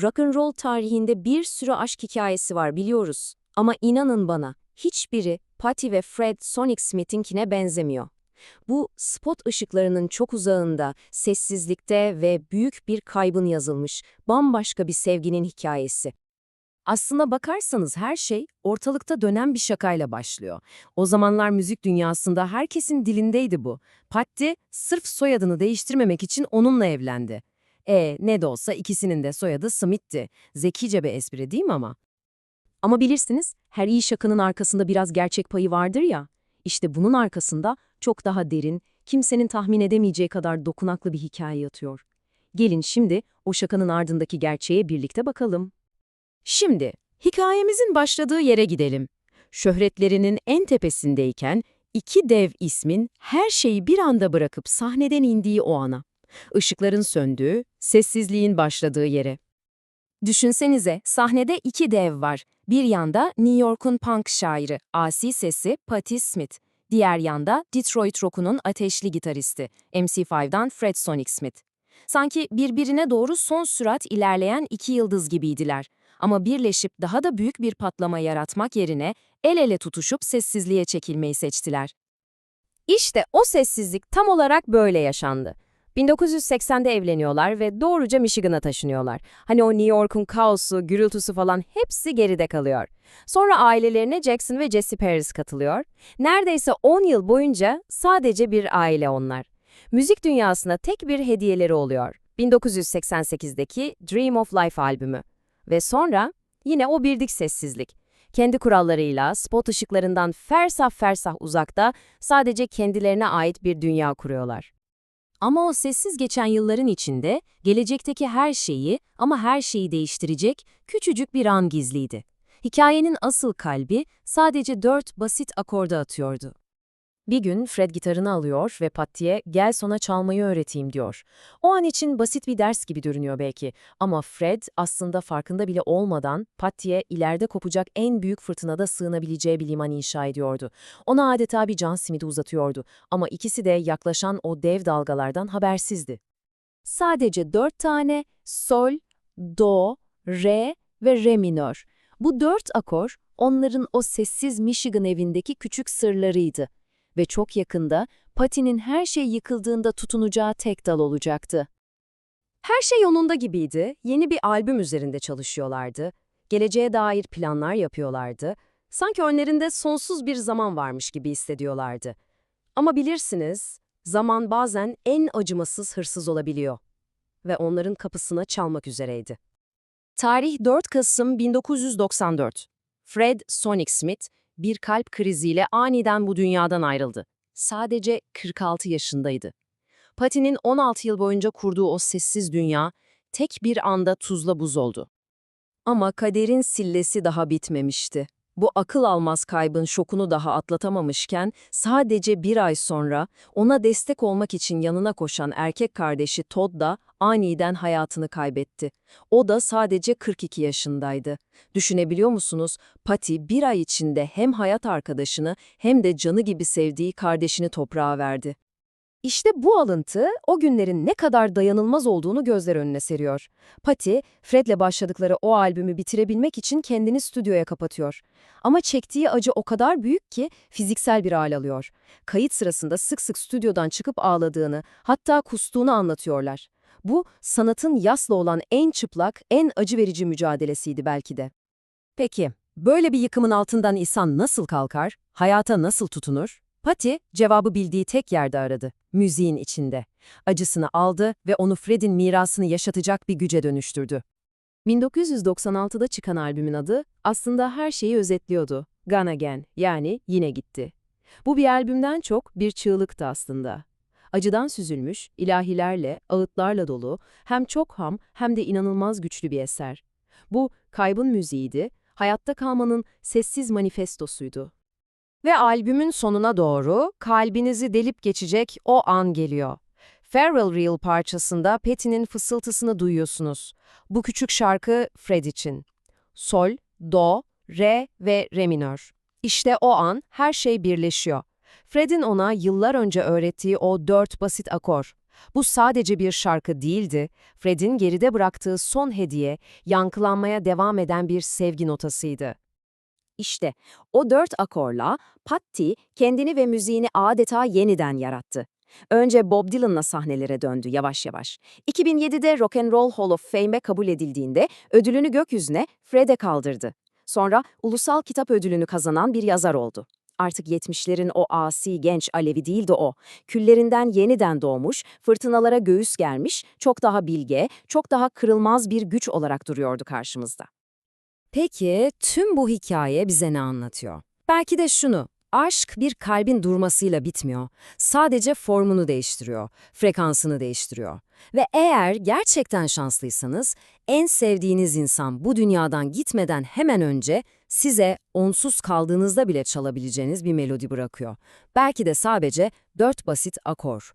Rock'n'roll tarihinde bir sürü aşk hikayesi var biliyoruz. Ama inanın bana, hiçbiri Patti ve Fred Sonic Smith'inkine benzemiyor. Bu, spot ışıklarının çok uzağında, sessizlikte ve büyük bir kaybın yazılmış, bambaşka bir sevginin hikayesi. Aslına bakarsanız her şey ortalıkta dönen bir şakayla başlıyor. O zamanlar müzik dünyasında herkesin dilindeydi bu. Patti sırf soyadını değiştirmemek için onunla evlendi. Ne de olsa ikisinin de soyadı Smith'ti. Zekice bir espri değil mi ama? Ama bilirsiniz, her iyi şakanın arkasında biraz gerçek payı vardır ya. İşte bunun arkasında çok daha derin, kimsenin tahmin edemeyeceği kadar dokunaklı bir hikaye yatıyor. Gelin şimdi o şakanın ardındaki gerçeğe birlikte bakalım. Şimdi, hikayemizin başladığı yere gidelim. Şöhretlerinin en tepesindeyken iki dev ismin her şeyi bir anda bırakıp sahneden indiği o ana. Işıkların söndüğü, sessizliğin başladığı yere. Düşünsenize, sahnede iki dev var. Bir yanda New York'un punk şairi, asi sesi Patti Smith. Diğer yanda Detroit Rock'unun ateşli gitaristi, MC5'dan Fred Sonic Smith. Sanki birbirine doğru son sürat ilerleyen iki yıldız gibiydiler. Ama birleşip daha da büyük bir patlama yaratmak yerine el ele tutuşup sessizliğe çekilmeyi seçtiler. İşte o sessizlik tam olarak böyle yaşandı. 1980'de evleniyorlar ve doğruca Michigan'a taşınıyorlar. Hani o New York'un kaosu, gürültüsü falan hepsi geride kalıyor. Sonra ailelerine Jackson ve Jesse Paris katılıyor. Neredeyse 10 yıl boyunca sadece bir aile onlar. Müzik dünyasına tek bir hediyeleri oluyor. 1988'deki Dream of Life albümü. Ve sonra yine o birdik sessizlik. Kendi kurallarıyla, spot ışıklarından fersah fersah uzakta sadece kendilerine ait bir dünya kuruyorlar. Ama o sessiz geçen yılların içinde gelecekteki her şeyi ama her şeyi değiştirecek küçücük bir an gizliydi. Hikayenin asıl kalbi sadece 4 basit akorda atıyordu. Bir gün Fred gitarını alıyor ve Patti'ye "Gel sana çalmayı öğreteyim" diyor. O an için basit bir ders gibi görünüyor belki ama Fred aslında farkında bile olmadan Patti'ye ileride kopacak en büyük fırtınada sığınabileceği bir liman inşa ediyordu. Ona adeta bir can simidi uzatıyordu ama ikisi de yaklaşan o dev dalgalardan habersizdi. Sadece 4 tane sol, do, re ve re minör. Bu 4 akor onların o sessiz Michigan evindeki küçük sırlarıydı. Ve çok yakında Patti'nin her şey yıkıldığında tutunacağı tek dal olacaktı. Her şey yolunda gibiydi, yeni bir albüm üzerinde çalışıyorlardı, geleceğe dair planlar yapıyorlardı, sanki önlerinde sonsuz bir zaman varmış gibi hissediyorlardı. Ama bilirsiniz, zaman bazen en acımasız hırsız olabiliyor ve onların kapısına çalmak üzereydi. Tarih 4 Kasım 1994. Fred Sonic Smith bir kalp kriziyle aniden bu dünyadan ayrıldı. Sadece 46 yaşındaydı. Patti'nin 16 yıl boyunca kurduğu o sessiz dünya tek bir anda tuzla buz oldu. Ama kaderin sillesi daha bitmemişti. Bu akıl almaz kaybın şokunu daha atlatamamışken sadece bir ay sonra ona destek olmak için yanına koşan erkek kardeşi Todd da aniden hayatını kaybetti. O da sadece 42 yaşındaydı. Düşünebiliyor musunuz? Patti bir ay içinde hem hayat arkadaşını hem de canı gibi sevdiği kardeşini toprağa verdi. İşte bu alıntı o günlerin ne kadar dayanılmaz olduğunu gözler önüne seriyor. Patti, Fred'le başladıkları o albümü bitirebilmek için kendini stüdyoya kapatıyor. Ama çektiği acı o kadar büyük ki fiziksel bir hal alıyor. Kayıt sırasında sık sık stüdyodan çıkıp ağladığını, hatta kustuğunu anlatıyorlar. Bu, sanatın yasla olan en çıplak, en acı verici mücadelesiydi belki de. Peki, böyle bir yıkımın altından insan nasıl kalkar, hayata nasıl tutunur? Patti, cevabı bildiği tek yerde aradı, müziğin içinde. Acısını aldı ve onu Fred'in mirasını yaşatacak bir güce dönüştürdü. 1996'da çıkan albümün adı aslında her şeyi özetliyordu. Gone Again, yani yine gitti. Bu bir albümden çok bir çığlıktı aslında. Acıdan süzülmüş, ilahilerle, ağıtlarla dolu, hem çok ham hem de inanılmaz güçlü bir eser. Bu, kaybın müziğiydi, hayatta kalmanın sessiz manifestosuydu. Ve albümün sonuna doğru kalbinizi delip geçecek o an geliyor. Farewell Real parçasında Patti'nin fısıltısını duyuyorsunuz. Bu küçük şarkı Fred için. Sol, do, re ve re minör. İşte o an her şey birleşiyor. Fred'in ona yıllar önce öğrettiği o 4 basit akor. Bu sadece bir şarkı değildi, Fred'in geride bıraktığı son hediye, yankılanmaya devam eden bir sevgi notasıydı. İşte o 4 akorla Patti kendini ve müziğini adeta yeniden yarattı. Önce Bob Dylan'la sahnelere döndü yavaş yavaş. 2007'de Rock and Roll Hall of Fame'e kabul edildiğinde ödülünü gökyüzüne Fred'e kaldırdı. Sonra Ulusal Kitap Ödülünü kazanan bir yazar oldu. Artık 70'lerin o asi genç alevi değildi o. Küllerinden yeniden doğmuş, fırtınalara göğüs germiş, çok daha bilge, çok daha kırılmaz bir güç olarak duruyordu karşımızda. Peki tüm bu hikaye bize ne anlatıyor? Belki de şunu, aşk bir kalbin durmasıyla bitmiyor. Sadece formunu değiştiriyor, frekansını değiştiriyor. Ve eğer gerçekten şanslıysanız, en sevdiğiniz insan bu dünyadan gitmeden hemen önce size onsuz kaldığınızda bile çalabileceğiniz bir melodi bırakıyor. Belki de sadece 4 basit akor.